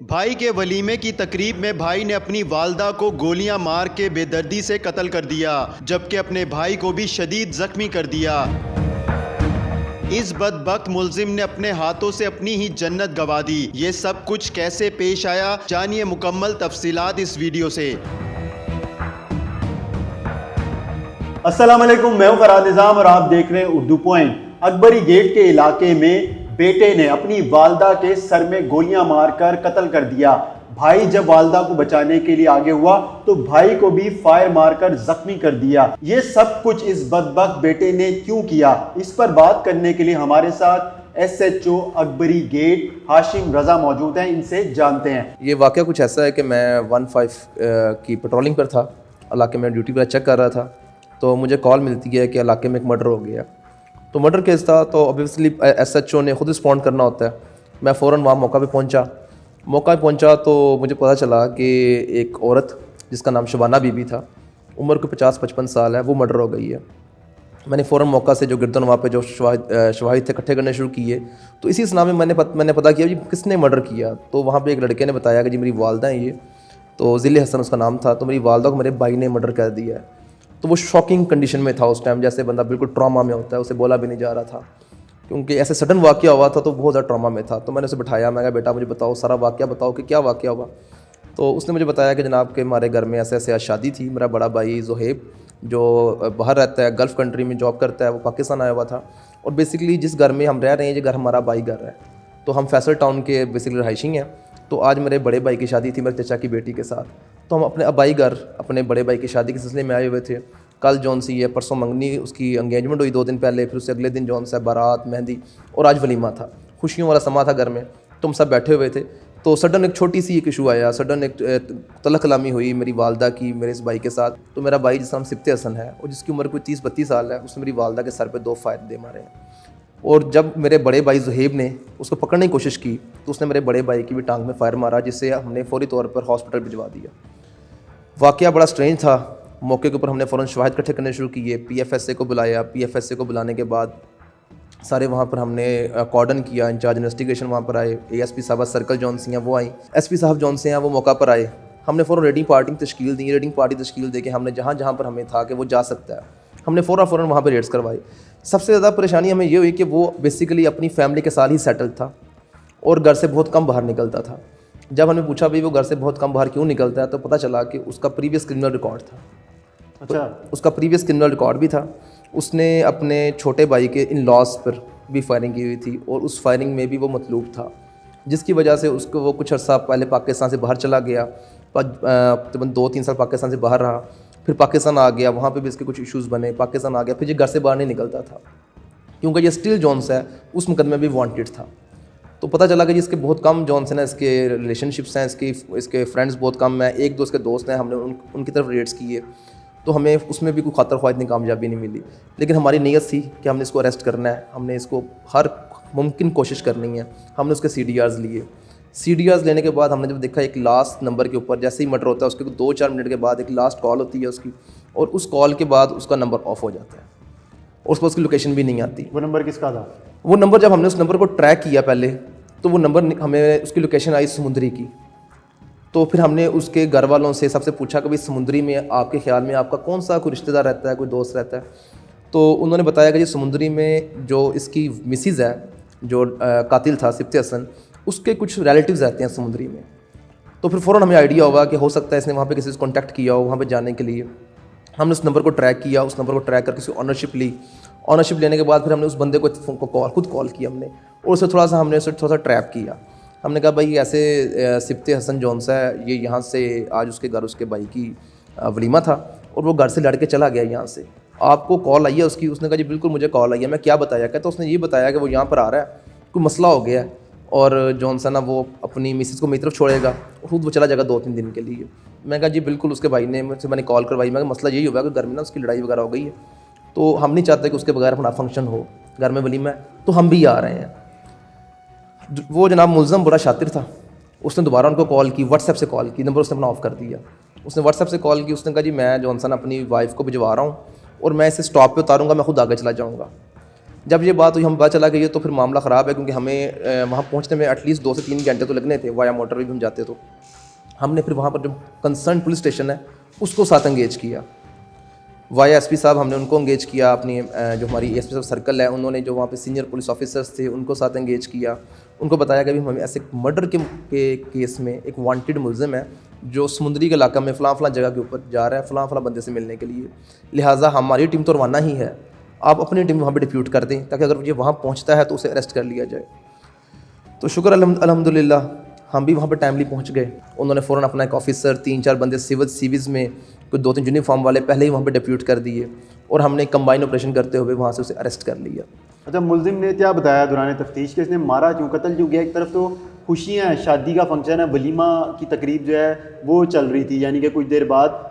भाई के वलीमे की तकरीब में भाई ने अपनी वालदा को गोलियां मार के बेदर्दी से कत्ल कर दिया, जबकि अपने भाई को भी शदीद जख्मी कर दिया। इस बदबख्त मुल्जिम ने अपने हाथों से अपनी ही जन्नत गंवा दी। ये सब कुछ कैसे पेश आया, जानिए मुकम्मल तफसीलात इस वीडियो से। अस्सलाम वालेकुम, मैं हूं फरहाद निज़ाम और आप देख रहे हैं उर्दू पॉइंट। अकबरी गेट के इलाके में बेटे ने अपनी वालदा के सर में गोलियां मारकर कत्ल कर दिया। भाई जब वालदा को बचाने के लिए आगे हुआ तो भाई को भी फायर मारकर जख्मी कर दिया। ये सब कुछ इस बदबख्त बेटे ने क्यों किया, इस पर बात करने के लिए हमारे साथ SHO अकबरी गेट हाशिम रजा मौजूद हैं। इनसे जानते हैं। ये वाक़या कुछ ऐसा है कि मैं 15 की पेट्रोलिंग पर था, इलाके में ड्यूटी पर चेक कर रहा था, तो मुझे कॉल मिलती है कि इलाके में एक मर्डर हो गया। तो मर्डर केस था, तो ऑब्वियसली SHO ने खुद रिस्पॉन्ड करना होता है। मैं फ़ौरन वहाँ मौका पे पहुँचा तो मुझे पता चला कि एक औरत जिसका नाम शबाना बीबी था, उम्र को 50-55 साल है, वो मर्डर हो गई है। मैंने फ़ौरन मौका से जो गिरदन वहाँ पे जो शवाहिद थे इकट्ठे करने शुरू किए। तो इसी सिलसिले में मैंने पता किया जी किसने मर्डर किया। तो वहाँ पे एक लड़के ने बताया कि जी मेरी वालदा है ये, तो ज़िले हसन उसका नाम था, तो मेरी वालदा को मेरे भाई ने मर्डर कर दिया है। तो वो शॉकिंग कंडीशन में था उस टाइम, जैसे बंदा बिल्कुल ट्रॉमा में होता है, उसे बोला भी नहीं जा रहा था क्योंकि ऐसे सडन वाक़या हुआ था, तो बहुत ज़्यादा ट्रॉमा में था। तो मैंने उसे बिठाया, मैं कहा बेटा मुझे बताओ सारा वाक़या बताओ कि क्या वाक़या हुआ। तो उसने मुझे बताया कि जनाब के हमारे घर में ऐसे ऐसे आज शादी थी। मेरा बड़ा भाई ज़ुहैब जो बाहर रहता है, गल्फ़ कंट्री में जॉब करता है, वो पाकिस्तान आया हुआ था। और बेसिकली जिस घर में हम रह रहे हैं ये घर हमारा भाई घर है, तो हम फैसल टाउन के बेसिकली रहायशी हैं। तो आज मेरे बड़े भाई की शादी थी मेरे चचा की बेटी के साथ, तो हम अपने अबाई घर अपने बड़े भाई की शादी के सिलसिले में आए हुए थे। कल जौन सी है परसों मंगनी, उसकी एंगेजमेंट हुई 2 दिन पहले, फिर उससे अगले दिन जौन सा बारात मेहंदी और आज वलीमा था। खुशियों वाला समा था घर में, तो हम सब बैठे हुए थे। तो सडन एक छोटी सी एक इशू आया, सडन एक तलख कलामी हुई मेरी वालदा की मेरे इस भाई के साथ। तो मेरा भाई जिसका नाम सिप्ते हसन है और जिसकी उम्र कोई 30-32 साल है, उसने मेरी वालदा के सर पे 2 फायर दे मारे हैं। और जब मेरे बड़े भाई ज़ुहैब ने उसको पकड़ने की कोशिश की तो उसने मेरे बड़े भाई की भी टांग में फायर मारा, जिससे हमने फौरी तौर पर हॉस्पिटल भिजवा दिया। वाक़या बड़ा स्ट्रेंज था। मौके के ऊपर हमने फ़ौरन शवाहिद इकट्ठे करने शुरू किए, PFSA को बुलाया। PFSA को बुलाने के बाद सारे वहाँ पर हमने कॉर्डन किया, इंचार्ज इन्वेस्टिगेशन वहाँ पर आए, ASP साहब सर्कल जौन सी हैं वो आई, SP साहब जौन से हैं वो मौका पर आए। हमने फ़ौरन रेडिंग पार्टी तश्कील दी। रेडिंग पार्टी तश्कील दे के हमने जहाँ जहाँ पर हमें था कि वो जा सकता है, हमने फ़ौरन वहाँ पर रेड्स करवाई। सबसे ज़्यादा परेशानी हमें ये हुई कि वो बेसिकली अपनी फैमिली के साथ ही सेटल था और घर से बहुत कम बाहर निकलता था। जब हमने पूछा भाई वो घर से बहुत कम बाहर क्यों निकलता है, तो पता चला कि उसका प्रीवियस क्रिमिनल रिकॉर्ड था। अच्छा, उसका प्रीवियस क्रिमिनल रिकॉर्ड भी था। उसने अपने छोटे भाई के इन लॉज पर भी फायरिंग की हुई थी और उस फायरिंग में भी वो मतलूब था, जिसकी वजह से उसको वो कुछ अर्सा पहले पाकिस्तान से बाहर चला गया। तकरीबन 2-3 साल पाकिस्तान से बाहर रहा, फिर पाकिस्तान आ गया, वहाँ पे भी इसके कुछ इश्यूज़ बने, पाकिस्तान आ गया, फिर ये घर से बाहर नहीं निकलता था क्योंकि ये स्टिल जॉन्स है उस मुकदमे में भी वांटेड था। तो पता चला कि जी इसके बहुत कम जॉन्स हैं ना, इसके रिलेशनशिप्स हैं, इसके फ्रेंड्स बहुत कम हैं, 1-2 इसके दोस्त हैं। हमने उनकी तरफ रेड्स किए तो हमें उसमें भी कोई खातर ख्वाह इतनी कामयाबी नहीं मिली। लेकिन हमारी नीयत थी कि हमने इसको अरेस्ट करना है, हमने इसको हर मुमकिन कोशिश करनी है। हमने उसके CDRs लिए। CDRs लेने के बाद हमने जब देखा एक लास्ट नंबर के ऊपर जैसे ही मर्डर होता है उसके 2-4 मिनट के बाद एक लास्ट कॉल होती है उसकी, और उस कॉल के बाद उसका नंबर ऑफ हो जाता है और उस पर उसकी लोकेशन भी नहीं आती। वो नंबर किसका था? वो नंबर जब हमने उस नंबर को ट्रैक किया पहले, तो वो नंबर हमें उसकी लोकेशन आई समुंदरी की। तो फिर हमने उसके घर वालों से सबसे पूछा कि भाई समुंदरी में आपके ख़्याल में आपका कौन सा कोई रिश्तेदार रहता है, कोई दोस्त रहता है। तो उन्होंने बताया कि जी समुंदरी में जो इसकी मिसिज़ है, जो कातिल था सिप्ते हसन, उसके कुछ रिलेटिव्स रहते हैं समुंदरी में। तो फिर फ़ौरन हमें आइडिया होगा कि हो सकता है इसने वहाँ पे किसी से कॉन्टैक्ट किया हो वहाँ पे जाने के लिए। हमने उस नंबर को ट्रैक किया, उस नंबर को ट्रैक करके उसकी ऑनरशिप ली। ऑनरशिप लेने के बाद फिर हमने उस बंदे को खुद कॉल किया हमने, और उसे थोड़ा सा ट्रैप किया। हमने कहा भाई ऐसे सिप्ते हसन जौन सा है ये यहाँ से आज उसके घर उसके भाई की वलीमा था और वो घर से लड़ के चला गया यहाँ से, आपको कॉल आई है उसकी? उसने कहा जी बिल्कुल मुझे कॉल आई है। मैं क्या बताया? कहता उसने ये बताया कि वो यहाँ पर आ रहा है, कोई मसला हो गया है और जौन सा ना वो अपनी मिसेस को मेरी तरफ छोड़ेगा और खुद वो चला जाएगा 2-3 दिन के लिए। मैं कहा जी बिल्कुल। उसके भाई ने मुझसे मैंने कॉल करवाई, मैं मसला यही हुआ कि घर में ना उसकी लड़ाई वगैरह हो गई है, तो हम नहीं चाहते कि उसके बगैर अपना फंक्शन हो, घर में वलीमा है, तो हम भी आ रहे हैं। वो जनाब मुल्ज़म बड़ा शातिर था, उसने दोबारा उनको कॉल की, व्हाट्सएप से कॉल की, नंबर उसने अपना ऑफ़ कर दिया। उसने व्हाट्सएप से कॉल की, उसने कहा जी मैं जॉनसन अपनी वाइफ को भिजवा रहा हूँ और मैं इसे स्टॉप पे उतारूँगा, मैं खुद आगे चला जाऊँगा। जब ये बात हुई हमें पता चला कि ये तो फिर मामला ख़राब है, क्योंकि हमें वहाँ पहुँचने में एटलीस्ट 2 से 3 घंटे तो लगने थे, वाया मोटर भी हम जाते। तो हमने फिर वहाँ पर जो कंसर्न पुलिस स्टेशन है उसको साथ एंगेज किया, वाया एसपी साहब हमने उनको एंगेज किया, अपनी जो हमारी एसपी साहब सर्कल है उन्होंने जो वहाँ पे सीनियर पुलिस ऑफिसर्स थे उनको साथ एंगेज किया, उनको बताया कि हमें ऐसे मर्डर के केस में एक वांटेड मुलजिम है जो समुंदरी के इलाका में फ़लाँ जगह के ऊपर जा रहा है फ़लाँ बंदे से मिलने के लिए, लिहाजा हमारी टीम तो रवाना ही है, आप अपनी टीम वहाँ पर डिप्यूट कर दें ताकि अगर ये वहाँ पहुँचता है तो उसे अरेस्ट कर लिया जाए। तो शुक्र अल्हम्दुलिल्लाह हम भी वहाँ पर टाइमली पहुँच गए। उन्होंने फ़ौरन अपना एक ऑफिसर 3-4 बंदे सिविल सीवीज़ में कुछ 2-3 यूनिफॉर्म वाले पहले ही वहाँ पे डिप्यूट कर दिए और हमने कंबाइन ऑपरेशन करते हुए वहाँ से उसे अरेस्ट कर लिया। अच्छा, मुलजिम ने क्या बताया दौरान तफ्तीश के इसने मारा क्यों, कत्ल क्यों किया? एक तरफ तो खुशियाँ, शादी का फंक्शन है, वलीमा की तकरीब जो है वो चल रही थी, यानी कि कुछ देर बाद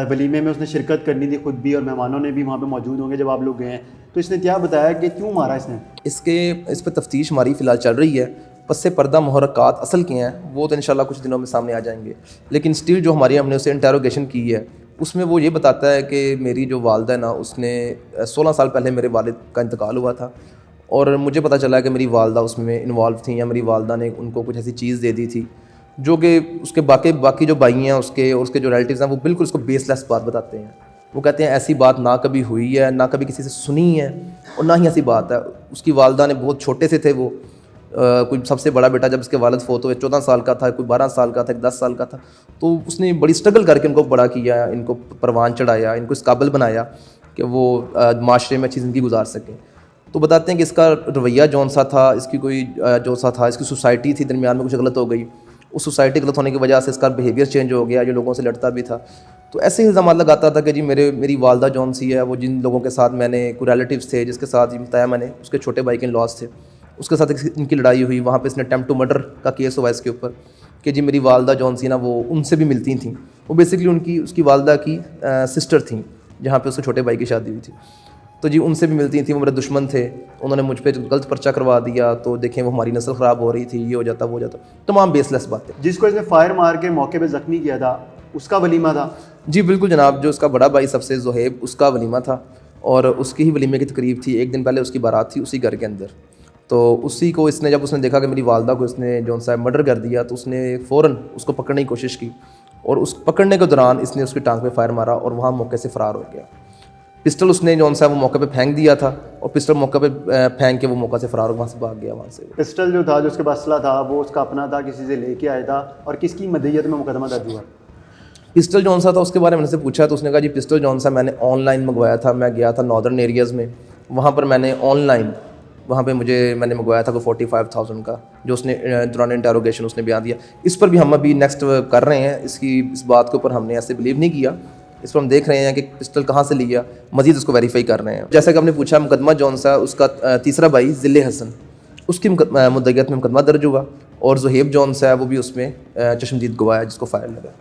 वलीमे में उसने शिरकत करनी थी खुद भी और मेहमानों ने भी वहाँ पे मौजूद होंगे जब आप लोग गए हैं। तो इसने क्या बताया कि क्यों मारा इसने? इस पर तफ्तीश हमारी फ़िलहाल चल रही है, पस्से पर्दा मुहर्रकात असल के हैं वो तो इंशाल्लाह कुछ दिनों में सामने आ जाएंगे, लेकिन स्टिल जो हमने उसे इंटेरोगेशन की है उसमें वो ये बताता है कि मेरी जो वालदा है ना उसने 16 साल पहले मेरे वालिद का इंतकाल हुआ था और मुझे पता चला कि मेरी वालदा उसमें इन्वॉल्व थी या मेरी वालदा ने उनको कुछ ऐसी चीज़ दे दी थी जो कि उसके बाकी जो भाई हैं उसके और उसके जो रिलेटिव्स हैं वो बिल्कुल उसको बेसलेस बात बताते हैं। वो कहते हैं ऐसी बात ना कभी हुई है, ना कभी किसी से सुनी है और ना ही ऐसी बात है। उसकी वालदा ने बहुत छोटे से थे वो, कोई सबसे बड़ा बेटा जब उसके वालिद फोत हुए 14 साल का था, कोई 12 साल का था, 10 साल का था, तो उसने बड़ी स्ट्रगल करके इनको बड़ा किया, इनको परवान चढ़ाया, इनको इस काबिल बनाया कि वो माशरे में अच्छी ज़िंदगी गुजार सकें। तो बताते हैं कि इसका रवैया जौन सा था, इसकी कोई जो सा था, इसकी सोसाइटी थी दरमियान में कुछ गलत हो गई, उस सोसाइटी गलत होने की वजह से इसका बिहेवियर चेंज हो गया, जो लोगों से लड़ता भी था। तो ऐसे ही इल्ज़ाम लगाता था कि जी मेरी वालदा जौन सी है वो जिन लोगों के साथ मैंने कोई रिलेटिव्स थे जिसके साथ ये बताया मैंने उसके छोटे भाई के लॉस थे उसके साथ इनकी लड़ाई हुई, वहाँ पे इसने अटेम्प्ट टू मर्डर का केस हुआ इसके ऊपर कि जी मेरी वालदा जौन सी ना वो उनसे भी मिलती थी, वो बेसिकली उसकी वालदा की सिस्टर थी जहाँ पे उसके छोटे भाई की शादी हुई थी, तो जी उनसे भी मिलती थी, वो मेरे दुश्मन थे, उन्होंने मुझ पर गलत पर्चा करवा दिया, तो देखें वो हमारी नस्ल ख़राब हो रही थी, ये हो जाता वो हो जाता, तमाम बेसलेस बातें। जिसको इसने फायर मार के मौके पे ज़ख्मी किया था उसका वलीमा था? जी बिल्कुल जनाब, जो उसका बड़ा भाई सबसे ज़ुहैब उसका वलीमा था और उसकी ही वलीमे की तकरीब थी, एक दिन पहले उसकी बारात थी उसी घर के अंदर। तो उसी को इसने जब उसने देखा कि मेरी वालदा को इसने जौन सा मर्डर कर दिया तो उसने फ़ौरन उसको पकड़ने की कोशिश की और उस पकड़ने के दौरान इसने उसकी टांग पे फायर मारा और वहाँ मौके से फ़रार हो गया। पिस्टल उसने जौन सा वो मौके पे फेंक दिया था और पिस्टल मौके पे फेंक के वो मौका से फ़रार वहाँ से भाग गया। वहाँ से पिस्टल जो था, जो उसके पास असला था, वो उसका अपना था, किसी से लेके आया था, और किसकी मदईयत में मुकदमा दर्ज हुआ? पिस्टल जौन सा था उसके बारे में मैंने से पूछा तो उसने कहा जी पिस्टल जौन सा मैंने ऑनलाइन मंगवाया था, मैं गया था नॉर्दर्न एरियाज़ में, वहाँ पर मैंने ऑनलाइन वहाँ पे मैंने मंगवाया था कोई 45,000 का, जो उसने दौरान इंटेरोगेशन उसने बयान दिया। इस पर भी हम अभी नेक्स्ट कर रहे हैं, इस बात के ऊपर हमने ऐसे बिलीव नहीं किया, इस पर हम देख रहे हैं कि पिस्टल कहाँ से लिया, मज़ीद उसको वेरीफाई कर रहे हैं। जैसा कि आपने पूछा मुकदमा जौन सा उसका तीसरा भाई ज़िले हसन उसकी मुद्दत में मुकदमा दर्ज हुआ और ज़ुहैब जौन सा है वो भी उसमें चश्मदीद गवाह है जिसको फायर लगा।